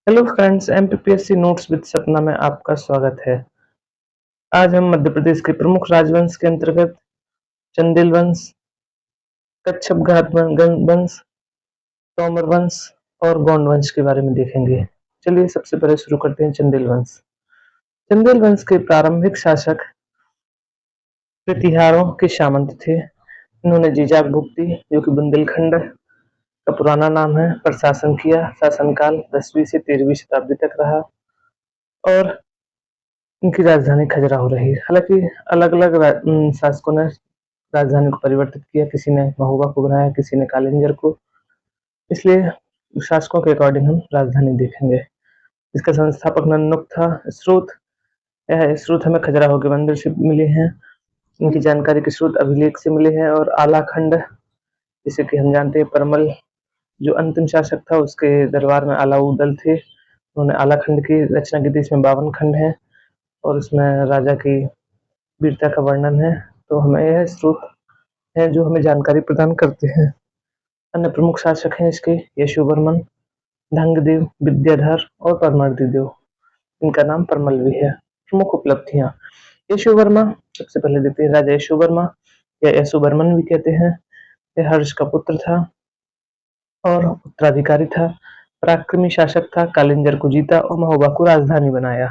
Hello friends, MPPSC notes with सपना में आपका स्वागत है। आज हम मध्य प्रदेश के प्रमुख राजवंश के अंतर्गत चंदेल वंश, कच्छप घात वंश, तोमर वंश और गोंड वंश के बारे में देखेंगे। चलिए सबसे पहले शुरू करते हैं चंदेल वंश। चंदेल वंश के प्रारंभिक शासक प्रतिहारों के सामंत थे। इन्होंने जीजाक भुक्ति, जो कि बुंदेलखंड का पुराना नाम है, पर शासन किया। शासनकाल 10वीं से 13वीं शताब्दी तक रहा और इनकी राजधानी खजुराहो रही। हालांकि अलग अलग शासकों ने राजधानी को परिवर्तित किया। किसी ने महोबा को बनाया, किसी ने कालिंजर को। इसलिए शासकों के अकॉर्डिंग हम राजधानी देखेंगे। इसका संस्थापक नन्नुक था। स्रोत हमें खजुराहो के मंदिर से मिले हैं। इनकी जानकारी के स्रोत अभिलेख से मिले हैं और आलाखंड, जिसे कि हम जानते हैं परमल जो अंतिम शासक था, उसके दरबार में अलाउदल थे। उन्होंने आलाखंड की रचना की थी। इसमें 52 खंड है और उसमें राजा की वीरता का वर्णन है। तो हमें यह स्रोत है जो हमें जानकारी प्रदान करते हैं। अन्य प्रमुख शासक हैं इसके यशोवर्मन, ढंगदेव, विद्याधर और परमर्दिदेव। इनका नाम परमल भी है। प्रमुख उपलब्धियां। यशोवर्मा सबसे पहले देखते हैं। राजा यशोवर्मा या यशोवर्मन भी कहते हैं। यह हर्ष का पुत्र था और उत्तराधिकारी था। पराक्रमी शासक था। कालिंजर को जीता और महोबा को राजधानी बनाया।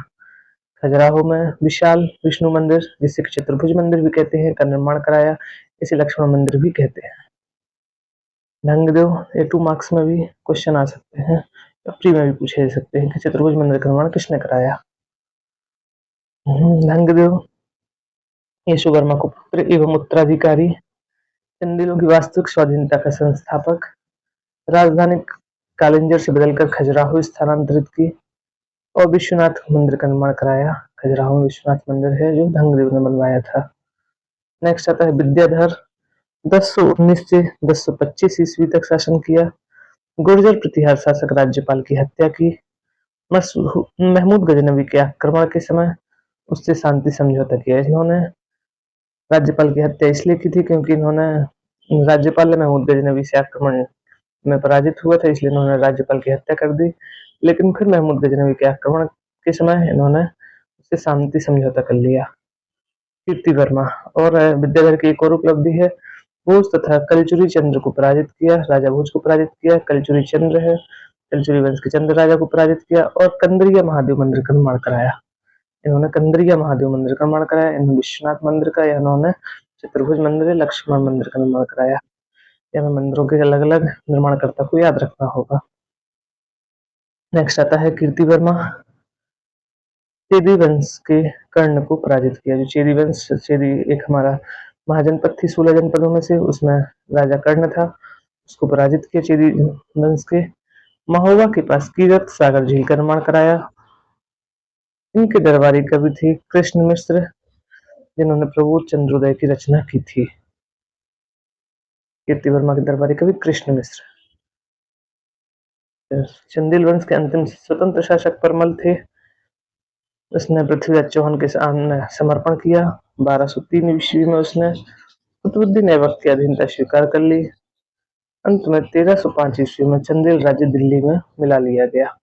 खजुराहो में विशाल विष्णु मंदिर, जिसे चतुर्भुज मंदिर भी कहते हैं, का निर्माण कराया। इसे लक्ष्मण मंदिर भी कहते हैं। ढंगदेव, ये 2 मार्क्स में भी क्वेश्चन आ सकते हैं या प्री में भी पूछे जा सकते हैं कि चतुर्भुज मंदिर का निर्माण किसने कराया। ढंगदेव यशोवर्मा को पुत्र एवं उत्तराधिकारी, चंदेलों की वास्तविक स्वाधीनता का संस्थापक, राजधानी कालिंजर से बदलकर खजुराहो स्थानांतरित की और विश्वनाथ मंदिर का निर्माण कराया। खजुराहो में विश्वनाथ मंदिर है जो ढंगदेव ने बनवाया था। नेक्स्ट आता है विद्याधर। 1019 से 1025 ईस्वी तक शासन किया। गुर्जर प्रतिहार शासक राज्यपाल की हत्या की। महमूद गजनवी के आक्रमण के समय उससे शांति समझौता किया। इन्होंने राज्यपाल की हत्या इसलिए की थी क्योंकि राज्यपाल ने महमूद गजनवी से आक्रमण में पराजित हुआ था, इसलिए इन्होंने राज्यपाल की हत्या कर दी। लेकिन फिर महमूद गजनवी के आक्रमण के समय इन्होंने उससे शांति समझौता कर लिया। कीर्ति वर्मा और विद्याधर की एक और उपलब्धि है। भोज तथा कलचुरी चंद्र को पराजित किया। राजा भोज को पराजित किया। कलचुरी चंद्र है, कलचुरी वंश के चंद्र राजा को पराजित किया और कंदरिया महादेव मंदिर का निर्माण कराया। इन्होंने कंदरिया महादेव मंदिर का निर्माण कराया। इन्होंने विश्वनाथ मंदिर का, इन्होंने चतुर्भुज मंदिर, लक्ष्मण मंदिर का निर्माण कराया। हमें मंदिरों के अलग अलग निर्माणकर्ता को याद रखना होगा। नेक्स्ट आता है कीर्ति वर्मा। चेदी वंश के कर्ण को पराजित किया। जो चेदी वंश, चेदी एक हमारा महाजनपद थी 16 जनपदों में से, उसमें राजा कर्ण था, उसको पराजित किया चेदी वंश के। महोबा के पास कीरत सागर झील का निर्माण कराया। इनके दरबारी कवि थे कृष्ण मिश्र, जिन्होंने प्रबोध चंद्रोदय की रचना की थी। कीर्ति वर्मा के दरबारी कवि कृष्ण मिश्र। चंदेल वंश के अंतिम स्वतंत्र शासक परमल थे। उसने पृथ्वीराज चौहान के सामने समर्पण किया। 1203 ईस्वी में उसने कुतुबुद्दीन ऐबक की अधीनता स्वीकार कर ली। अंत में 1305 ईस्वी में चंदेल राज्य दिल्ली में मिला लिया गया।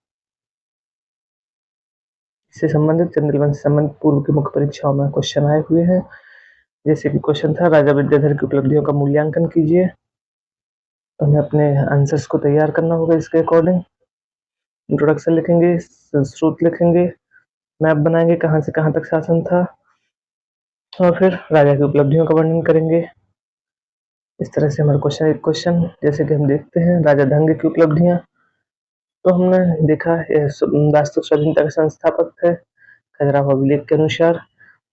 इससे संबंधित चंदेल वंश से संबंधित पूर्व की मुख्य परीक्षाओं में क्वेश्चन आए हुए हैं। जैसे कि क्वेश्चन था, राजा विद्याधर की उपलब्धियों का मूल्यांकन कीजिए। हमें अपने आंसर्स को तैयार करना होगा इसके अकॉर्डिंग। इंट्रोडक्शन लिखेंगे, स्रोत लिखेंगे, मैप बनाएंगे कहाँ से कहाँ तक शासन था, और फिर राजा की उपलब्धियों का वर्णन करेंगे। इस तरह से हमारा क्वेश्चन जैसे कि हम देखते हैं राजा ढंग की उपलब्धियां। तो हमने देखा वास्तविक स्वाधीनता का संस्थापक थे। खजुराहो अभिलेख के अनुसार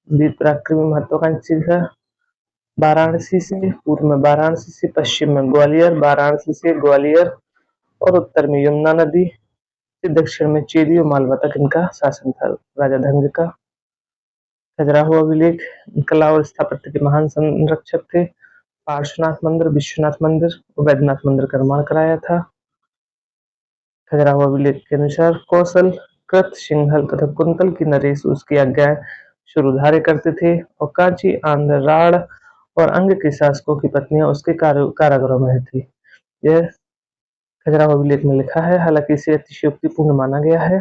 वीर पराक्रमी महत्वाकांक्षी था। वाराणसी से पूर्व में वाराणसी से, पश्चिम में ग्वालियर, वाराणसी से ग्वालियर और उत्तर में यमुना नदी से दक्षिण में चेदी और मालवा तक इनका शासन था राजा ढंग का। खजुराहो अभिलेख कला और स्थापत्य के महान संरक्षक थे। पार्श्वनाथ मंदिर, विश्वनाथ मंदिर और वैद्यनाथ मंदिर का निर्माण कराया था। खजुराहो अभिलेख के अनुसार कौशल, कृत, सिंहल तथा कुंतल की नरेश उसकी आज्ञाएं शुरूधार्य करते थे और कांची, आंध्र, राढ़ और अंग के शासकों की पत्नियां उसके कारागृहों में थी। यह खजुराहो अभिलेख में लिखा है, हालांकि इसे अतिशयोक्तिपूर्ण माना गया है,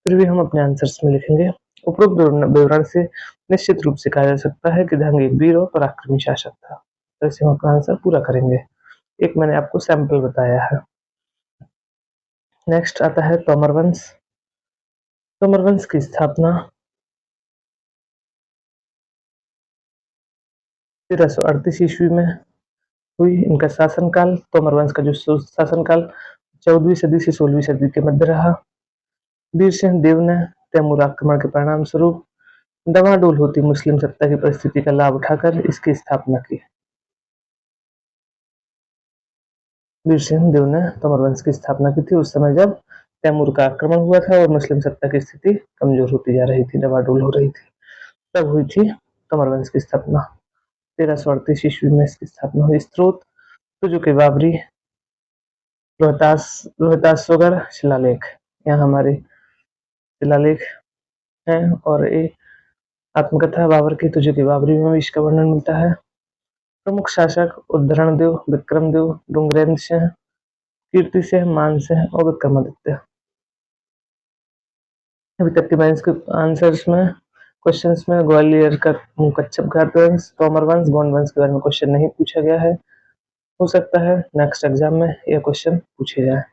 फिर भी हम अपने आंसर्स में लिखेंगे। उपरोक्त विवरण से निश्चित रूप से कहा जा सकता है कि ध्यांग एक वीर और पराक्रमी शासक था। तो इसे हम अपना आंसर पूरा करेंगे। एक मैंने आपको सैंपल बताया है। नेक्स्ट आता है तोमर वंश। तोमर वंश की स्थापना 1338 ईस्वी में हुई। इनका शासनकाल, तोमर वंश का जो शासनकाल 14वीं सदी से 16वीं सदी के मध्य रहा। वीर सिंह देव ने तैमूर आक्रमण के परिणाम स्वरूप डवाडोल होती मुस्लिम सत्ता की परिस्थिति का लाभ उठाकर इसकी स्थापना की। वीर सिंह देव ने तोमर वंश की स्थापना की थी उस समय जब तैमूर का आक्रमण हुआ था और मुस्लिम सत्ता की स्थिति कमजोर होती जा रही थी, डवाडोल हो रही थी, तब हुई थी तोमर वंश की स्थापना। 1338 ईस्वी में इसकी स्थापना हुई। स्रोत तुजो के बाबरी, रोहतासोगढ़ शिलालेख, यहाँ हमारे शिलालेख हैं। और ये आत्मकथा बाबर की तुजो के बाबरी में भी इसका वर्णन मिलता है। प्रमुख शासक उद्धरणदेव, विक्रमदेव, डुंगरेंद्र सिंह, कीर्ति सिंह, मान सिंह और विक्रमादित्य। अभी तक के मैं इसके आंसर्स में क्वेश्चंस में ग्वालियर का कच्छप घाट वंश, तोमर वंश, गोंड वंश के बारे में क्वेश्चन नहीं पूछा गया है। हो सकता है नेक्स्ट एग्जाम में यह क्वेश्चन पूछे जाए।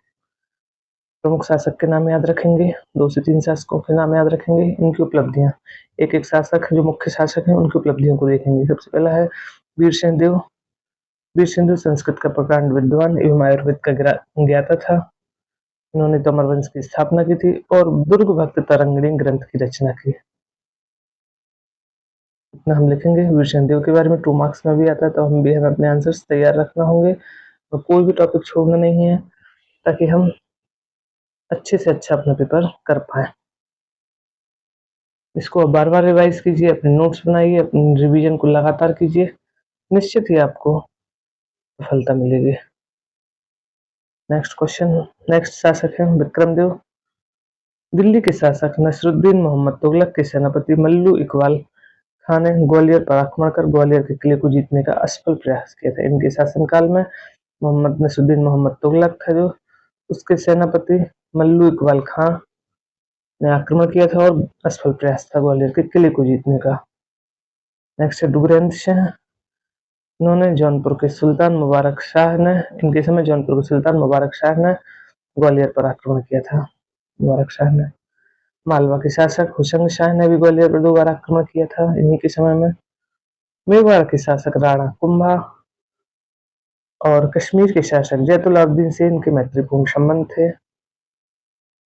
प्रमुख शासक के नाम याद रखेंगे, 2 से 3 शासकों के नाम याद रखेंगे, इनकी उपलब्धियां, एक एक शासक जो मुख्य शासक हैं उनकी उपलब्धियों को देखेंगे। सबसे पहला है वीर सिंह देव। वीर सिंह देव संस्कृत का प्रकांड विद्वान एवं आयुर्वेद का ज्ञाता था। इन्होंने तोमर वंश की स्थापना की थी और दुर्ग भक्त तरंगिणी ग्रंथ की रचना की। इतना हम लिखेंगे। वीर सिंह देव के बारे में 2 मार्क्स में भी आता है, तो हमें अपने आंसर्स तैयार रखना होंगे और कोई भी टॉपिक छोड़ना नहीं है, ताकि हम अच्छे से अच्छा अपना पेपर कर पाए। इसको बार बार रिवाइज कीजिए, अपने नोट्स बनाइए, अपने रिवीजन को लगातार कीजिए, निश्चित ही आपको सफलता मिलेगी। नेक्स्ट क्वेश्चन, नेक्स्ट शासक है विक्रमदेव। दिल्ली के शासक नसरुद्दीन मोहम्मद तुगलक के सेनापति मल्लू इकबाल खान ने ग्वालियर पर आक्रमण कर ग्वालियर के किले को जीतने का असफल प्रयास किया था। इनके शासनकाल में मोहम्मद नसरुद्दीन मोहम्मद तुगलक था, जो उसके सेनापति मल्लू इकबाल खां ने आक्रमण किया था और असफल प्रयास था ग्वालियर के किले को जीतने का। नेक्स्ट है डुगरेंद्र सिंह। इन्होंने जौनपुर के सुल्तान मुबारक शाह ने, इनके समय जौनपुर के सुल्तान मुबारक शाह ने ग्वालियर पर आक्रमण किया था। मुबारक शाह ने। मालवा के शासक हुसैन शाह ने भी ग्वालियर पर 2 बार आक्रमण किया था इन्हीं के समय में। मेवाड़ के शासक राणा कुंभा और कश्मीर के शासक जैतुलाब्दीन से इनके मैत्रीपूर्ण संबंध थे।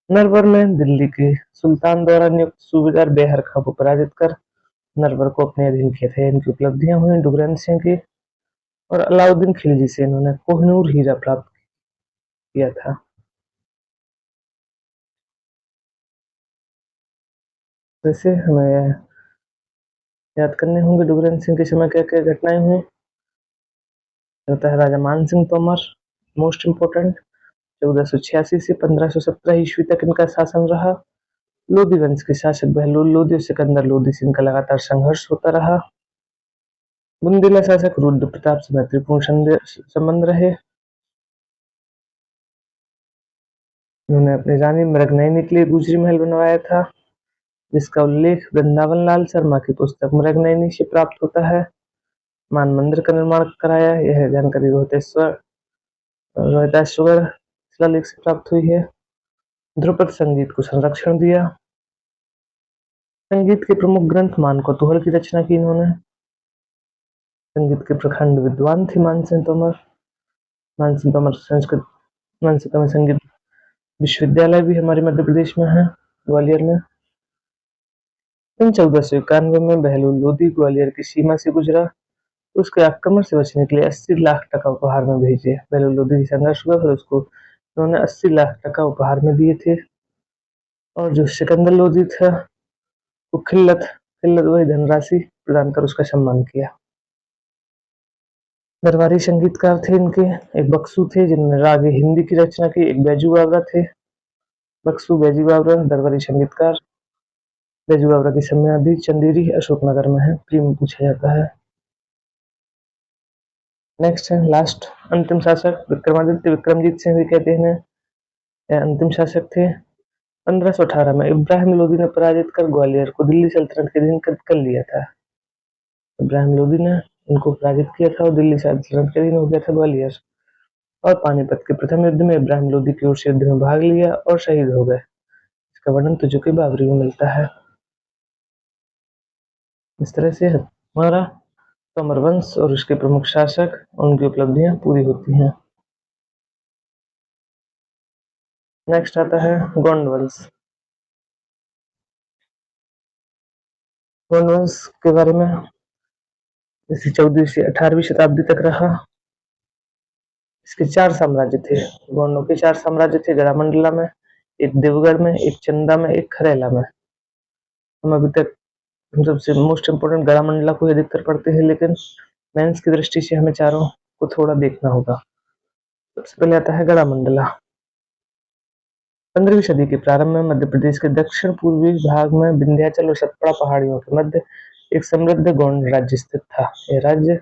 नरवर में दिल्ली के सुल्तान द्वारा नियुक्त सूबेदार बेहर खां को पराजित कर नरवर को अपने अधीन किया था। इनकी उपलब्धियां हुई डुगरेंद्र सिंह की। और अलाउद्दीन खिलजी से इन्होंने कोहिनूर हीरा प्राप्त किया था। वैसे हमें याद करने होंगे डुगरेंद्र सिंह के समय क्या क्या घटनाएं हुई। होता है राजा मान सिंह तोमर, मोस्ट इम्पोर्टेंट, 1486 से 1517 ईस्वी तक इनका शासन रहा। लोधी वंश के शासक बहलोल लोधी और सिकंदर लोधी से इनका लगातार संघर्ष होता रहा। बुंदेला शासक रुद्र प्रताप से मैत्रीपूर्ण संबंध रहे। उन्होंने अपनी रानी मृगनयनी के लिए गुजरी महल बनवाया था, जिसका उल्लेख वृंदावन लाल शर्मा की पुस्तक मृगनयनी से प्राप्त होता है। मान मंदिर का निर्माण कराया, यह जानकारी रोहतासगढ़ शिलालेख से प्राप्त हुई है। ध्रुपद संगीत को संरक्षण दिया। संगीत के प्रमुख ग्रंथ मानकोतुहल की रचना की इन्होंने। संगीत के प्रखंड विद्वान थे मानसिंह तोमर। मानसिंह तोमर संस्कृत मानसिंह तोमर संगीत विश्वविद्यालय भी हमारे मध्य प्रदेश में है, ग्वालियर में। सन 1491 में बहलोल लोधी ग्वालियर की सीमा से गुजरा, तो उसके आक्रमण से बचने के लिए 80 लाख टका उपहार में भेजे। बहलोल लोधी से संघर्ष हुआ, फिर उसको उन्होंने 80 लाख टका उपहार में दिए थे। और जो सिकंदर लोधी था वो खिल्लत वही धनराशि प्रदान कर उसका सम्मान किया। दरबारी संगीतकार थे इनके, एक बक्सू थे जिन्होंने राग हिंदी की रचना की, एक बैजू बावरा थे। बक्सू, बैजू बावरा दरबारी संगीतकार। बैजू बावरा की समाधि चंदेरी अशोकनगर में है, प्री में पूछा जाता है। नेक्स्ट है लास्ट अंतिम शासक विक्रमादित्य विक्रमजीत सिंह भी कहते हैं, यह अंतिम शासक थे। 1518 में इब्राहिम लोदी ने पराजित कर ग्वालियर को दिल्ली सल्तनत के अधीन कर लिया था। इब्राहिम लोदी ने उनको पराजित किया था और दिल्ली सल्तनत के अधीन हो गया था ग्वालियर। और पानीपत के प्रथम युद्ध में इब्राहिम लोदी की ओर से युद्ध में भाग लिया और शहीद हो गए। इसका वर्णन तुजुकी बावरी में मिलता है। इस तरह से हमारा तोमर वंश और उसके प्रमुख शासक उनकी उपलब्धियां पूरी होती हैं। नेक्स्ट आता है गोंड वंश। गोंड वंश के बारे में इसी 14वीं से 18वीं शताब्दी तक रहा। इसके 4 साम्राज्य थे। गोंडों के 4 साम्राज्य थे, गढ़ामंडला में, एक देवगढ़ में, एक चंदा में, एक खरेला में। हम अभी तक सबसे मोस्ट इम्पोर्टेंट गढ़ामंडला को ही अधिकतर पढ़ते हैं, लेकिन मेंस की दृष्टि से हमें चारों को थोड़ा देखना होगा। सबसे पहले आता है गढ़ामंडला। 15वीं सदी के प्रारंभ में मध्य प्रदेश के दक्षिण पूर्वी भाग में विंध्याचल और सतपुड़ा पहाड़ियों के मध्य एक समृद्ध गोंड राज्य स्थित था। यह राज्य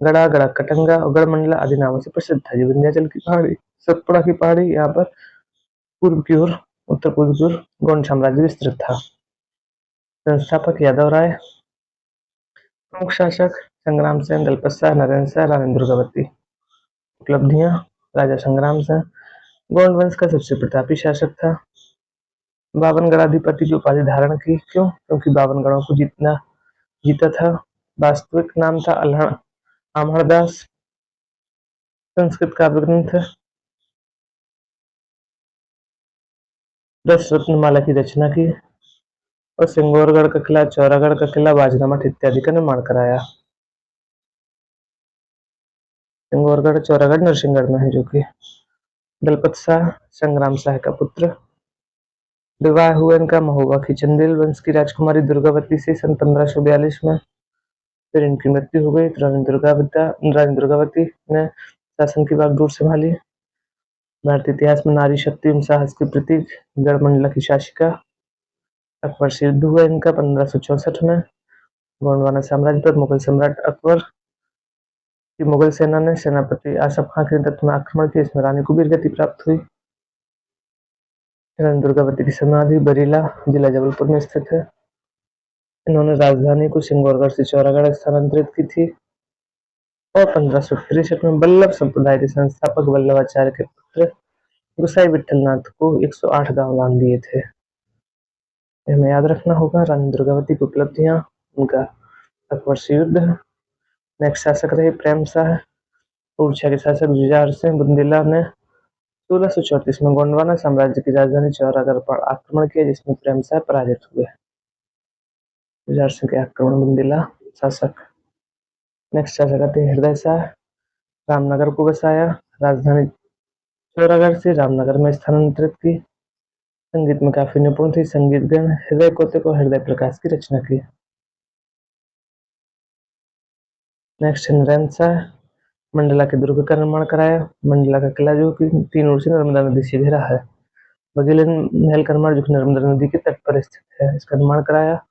गढ़ा, गढ़ा कटंगा और गढ़मंडला आदि नामों से प्रसिद्ध था। जो विंध्याचल की पहाड़ी, सतपुड़ा की पहाड़ी, यहाँ पर पूर्व की ओर, उत्तर पूर्व की ओर गोंड साम्राज्य विस्तृत था। संस्थापक यादव राय, प्रमुख शासक संग्राम सिंह, दलपत शाह, नरेंद्र शाह, रानी दुर्गावती। उपलब्धियां राजा संग्राम सिंह गोंड वंश का सबसे प्रतापी शासक था। 52 गणाधिपति की उपाधि धारण की। क्यों? क्योंकि 52 गणों को जीता था। वास्तविक नाम था अल्हड़ आम्हड़दास। संस्कृत काव्य ग्रंथ 10 रत्नमाला की रचना की और सिंगौरगढ़ का किला, चौरागढ़ का किला, बाजना मठ इत्यादि का निर्माण कराया। सिंगौरगढ़, चौरागढ़ नरसिंहगढ़ में है। जो कि दलपत शाह संग्राम शाह का पुत्र। विवाह हुआ इनका महोबा की चंदेल वंश की राजकुमारी दुर्गावती से सन 1542 में। फिर इनकी मृत्यु हो गई। रानी दुर्गावती ने शासन की बागडोर संभाली। भारतीय इतिहास में नारी शक्ति एवं साहस की प्रतीक, गढ़मंडला की शासिका। अकबर से युद्ध हुआ इनका 1564 में। गोंडवाना साम्राज्य पर मुगल सम्राट अकबर की मुगल सेना ने सेनापति आसफ खां के नेतृत्व में आक्रमण किया। इसमें रानी को वीरगति प्राप्त हुई। रानी दुर्गावती की समाधि बरीला, जिला जबलपुर में स्थित है। इन्होंने राजधानी को सिंगौरगढ़ से चौरागढ़ स्थानांतरित की थी। और 1563 में वल्लभ संप्रदाय के संस्थापक वल्लभाचार्य के पुत्र गोसाई विठलनाथ को 108 गांव दान दिए थे। हमें याद रखना होगा। रानी दुर्गावती की उपलब्धियां, उनका अकबर से युद्ध। नेक्स्ट शासक रहे प्रेम शाह। ओरछा के शासक जुझार सिंह बुंदेला ने 1634 में गोंडवाना साम्राज्य की राजधानी चौरागढ़ पर आक्रमण किया, जिसमें प्रेम शाह पराजित हुए। जुझार सिंह के आक्रमण बुंदेला शासक। नेक्स्ट शासक आते हैं हृदय शाह। रामनगर को बसाया। राजधानी चौरागढ़ से रामनगर में स्थानांतरित की। संगीत में काफी निपुण थी। संगीतज्ञ हृदय कोतक और हृदय प्रकाश की रचना की। नेक्स्ट नरेंद्र शाह। मंडला के दुर्ग का निर्माण कराया। मंडला का किला जो कि 3 ओर से नर्मदा नदी से घिरा है। बघेल महल का निर्माण जो कि नर्मदा नदी के तट पर स्थित है, इसका निर्माण कराया।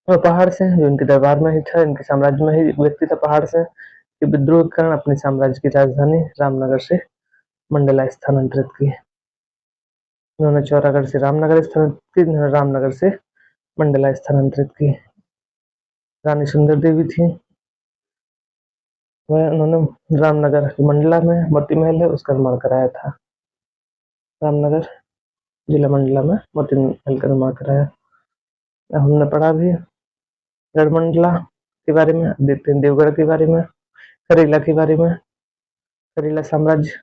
और पहाड़ से, जो इनके दरबार में ही था, इनके साम्राज्य में ही एक व्यक्ति था पहाड़ से, कि विद्रोह के कारण अपने साम्राज्य की राजधानी रामनगर से मंडला स्थानांतरित की। उन्होंने चौरागढ़ से रामनगर स्थानांतरित की, रामनगर से मंडला स्थानांतरित की। रानी सुंदर देवी थी, वह उन्होंने रामनगर मंडला में मोती महल है उसका निर्माण कराया था। रामनगर जिला मंडला में मोती महल का निर्माण कराया। अब हमने पढ़ा भी गढ़मंडला के बारे में। देखते हैं देवगढ़ के बारे में, खरेला के बारे में। खरेला साम्राज्य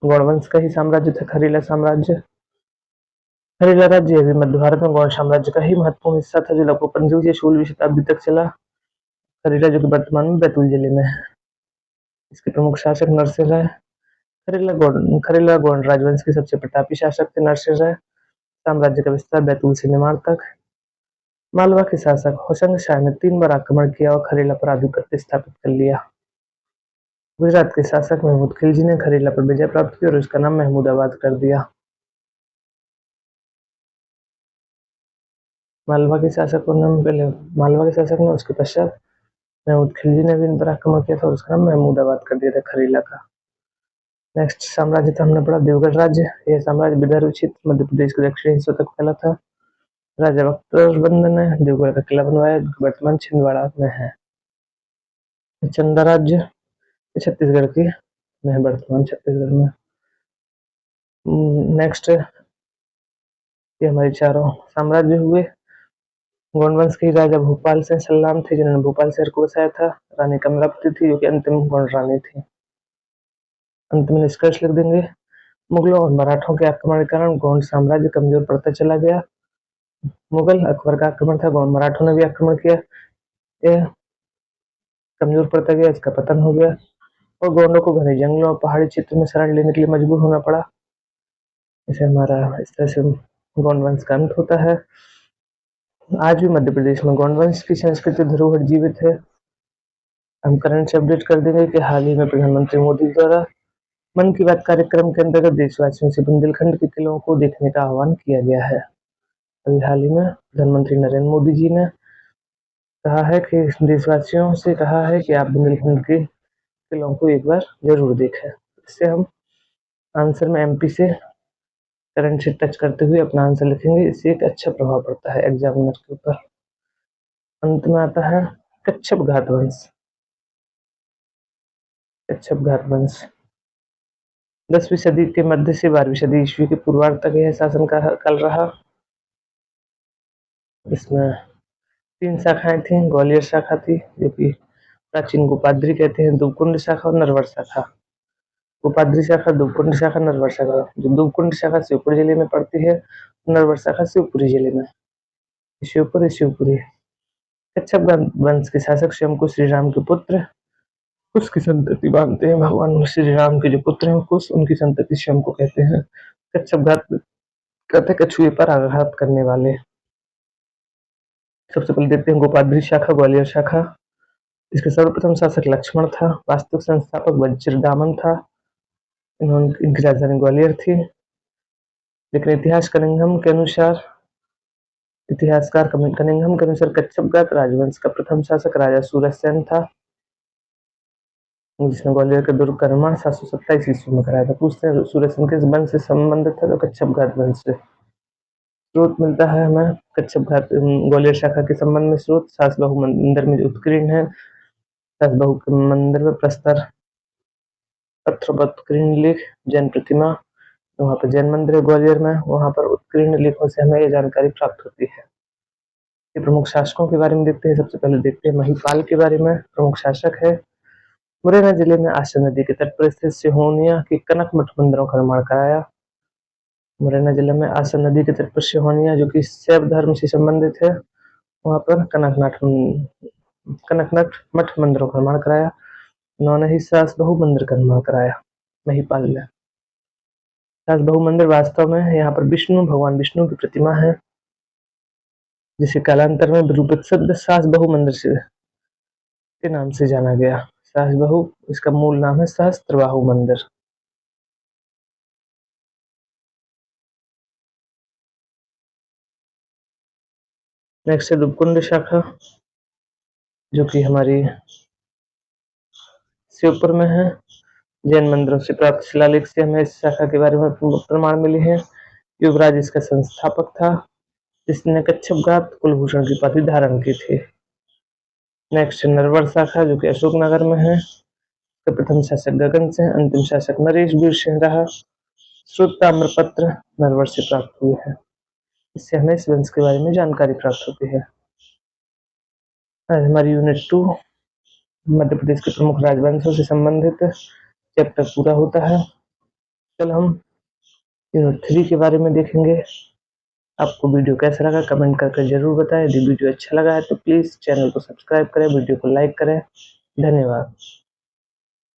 गौड़ का ही साम्राज्य था। खरेला साम्राज्य, खरेला राज्य भी मध्य भारत में गौड़ साम्राज्य का ही महत्वपूर्ण हिस्सा था, जो लगभग 15वीं से 16वीं शताब्दी तक चला। खरेला जो कि वर्तमान में बैतूल जिले में है। इसके प्रमुख शासक नरसिंह राय। खरेला गौड़ राजवंश के सबसे प्रतापी शासक थे नरसिंह राय। साम्राज्य का विस्तार बैतूल से निमाड़ तक। मालवा के शासक होशंग शाह ने 3 बार आक्रमण किया और खरेला पर आधिपत्य स्थापित कर लिया। गुजरात के शासक महमूद खिलजी ने खरेला पर विजय प्राप्त की और इसका नाम महमूदाबाद कर दिया। मालवा के शासक को नाम पहले मालवा के शासक ने, उसके पश्चात महमूद खिलजी ने भी इन पर आक्रमण किया था और उसका नाम महमूदाबाद कर दिया था खरीला का। नेक्स्ट साम्राज्य था हमने पढ़ा देवगढ़ राज्य। यह साम्राज्य विदर्भ क्षेत्र मध्य प्रदेश के दक्षिणी हिस्सों तक फैला था। राजा बख्तर ने देवगढ़ का किला बनवाया जो वर्तमान छिंदवाड़ा में है। चंदा राज्य छत्तीसगढ़ की में है, वर्तमान छत्तीसगढ़ में। नेक्स्ट ये हमारे चारों साम्राज्य हुए। गोंड वंश के राजा भोपाल से सल्लाम थे जिन्होंने भोपाल शहर को बसाया था। रानी कमलापति थी जो कि अंतिम गोंड रानी थी। अंत में निष्कर्ष लिख देंगे। मुगलों और मराठों के आक्रमण के कारण गोंड साम्राज्य कमजोर पड़ता चला गया। मुगल अकबर का आक्रमण था, गोंड मराठों ने भी आक्रमण किया, यह कमजोर पड़ता गया, इसका पतन हो गया और गोंडों को घने जंगलों और पहाड़ी क्षेत्र में शरण लेने के लिए मजबूर होना पड़ा। इसे हमारा इस तरह से गोंड वंश का अंत होता है। आज भी मध्य प्रदेश में गोंड वंश की संस्कृति धरोहर जीवित है। हम करंट से अपडेट कर देंगे कि हाल ही में प्रधानमंत्री मोदी द्वारा मन की बात कार्यक्रम के अंतर्गत देशवासियों से बुंदेलखंड के किलों को देखने का आह्वान किया गया है। अभी हाल ही में प्रधानमंत्री नरेंद्र मोदी जी ने कहा है कि देशवासियों से कहा है कि आप बुंदेलखंड के किलों को एक बार जरूर देखें। इससे हम आंसर में एमपी से करंट से टच करते हुए अपना आंसर लिखेंगे, इससे एक अच्छा प्रभाव पड़ता है एग्जामिनर के ऊपर। अंत में आता है कच्छप घात वंश। कच्छप घात वंश 10वीं सदी के मध्य से 12वीं सदी ईस्वी के पूर्वार्ध तक यह शासन काल रहा। इसमें 3 शाखाएं थी। ग्वालियर शाखा थी जो कि प्राचीन गोपाद्री कहते हैं, दुवकुंड शाखा और नरवर शाखा। गोपाद्री शाखा, दुवकुंड शाखा, नरवर शाखा। जो दुवकुंड शाखा शिवपुरी जिले में पड़ती है, नरवर शाखा शिवपुरी जिले में। शिवपुरी। कच्छप वंश के शासक स्वयं को श्री राम के पुत्र कुश की संतति मानते हैं। भगवान श्री राम के जो पुत्र हैं कुश, उनकी संतति स्वयं को कहते हैं। कच्छप घात कहते कछुए पर आघात करने वाले। सबसे पहले देखते हैं गोपाद्री शाखा, ग्वालियर शाखा। इसके सर्वप्रथम शासक लक्ष्मण था, वास्तविक संस्थापक वज्रदामन था। इनकी राजधानी ग्वालियर थी। लेकिन इतिहासकार कनिंघम के अनुसार कच्छप घात राजवंश का प्रथम शासक राजा सूरसेन था, जिसने ग्वालियर के दुर्ग का निर्माण 727 ईस्वी में कराया था। पूछते हैं सूरसेन किस वंश से संबंधित था, तो कच्छप घात वंश से। स्रोत मिलता है हमें कच्छप घात ग्वालियर शाखा के संबंध में। स्रोत सासबहू मंदिर में उत्कीर्ण है। सासबहू के मंदिर में प्रस्तर पत्थर उत्कीर्ण लेख, जैन प्रतिमा, वहाँ पर जैन मंदिर है ग्वालियर में, वहाँ पर उत्कीर्ण लेखों से हमें ये जानकारी प्राप्त होती है। ये प्रमुख शासकों के बारे में देखते हैं। सबसे पहले देखते हैं महिपाल के बारे में। प्रमुख शासक है। मुरैना जिले में आसन नदी के तट पर स्थित सिहोनिया के कनक मठ मंदिरों का निर्माण कराया। मुरैना जिले में आसन नदी के तट पर सिहोनिया जो कि शैव धर्म से संबंधित है, वहाँ पर कनकनट मठ मंदिरों का निर्माण कराया। उन्होंने ही सास बहु मंदिर का निर्माण कराया महिपाल ने। सास बहु मंदिर वास्तव में यहाँ पर भगवान विष्णु की प्रतिमा है, जिसे कालांतर में विरूपित शब्द सास बहु मंदिर से के नाम से जाना गया। सास बहु इसका मूल नाम है सहस्त्रबाहु मंदिर। नेक्स्ट है दुवकुंड शाखा जो कि हमारी शिवपुर में है। जैन मंदिरों से प्राप्त शिलालेख से हमें इस शाखा के बारे में प्रमाण मिले हैं। युवराज इसका संस्थापक था, जिसने कच्छप घात कुलभूषण की उपाधि धारण की थी। नेक्स्ट नरवर शाखा जो कि अशोकनगर में है। तो प्रथम शासक गगन सिंह, अंतिम शासक नरेश वीर सिंह रहा। श्रुत ताम्रपत्र नरवर से प्राप्त हुए हैं। इससे हमें इस वंश के बारे में जानकारी प्राप्त होती है। आज हमारी यूनिट 2 मध्य प्रदेश के प्रमुख राजवंशों से संबंधित चैप्टर पूरा होता है। कल हम यूनिट 3 के बारे में देखेंगे। आपको वीडियो कैसा लगा कमेंट करके जरूर बताएं। यदि वीडियो अच्छा लगा है तो प्लीज चैनल को सब्सक्राइब करें, वीडियो को लाइक करें। धन्यवाद।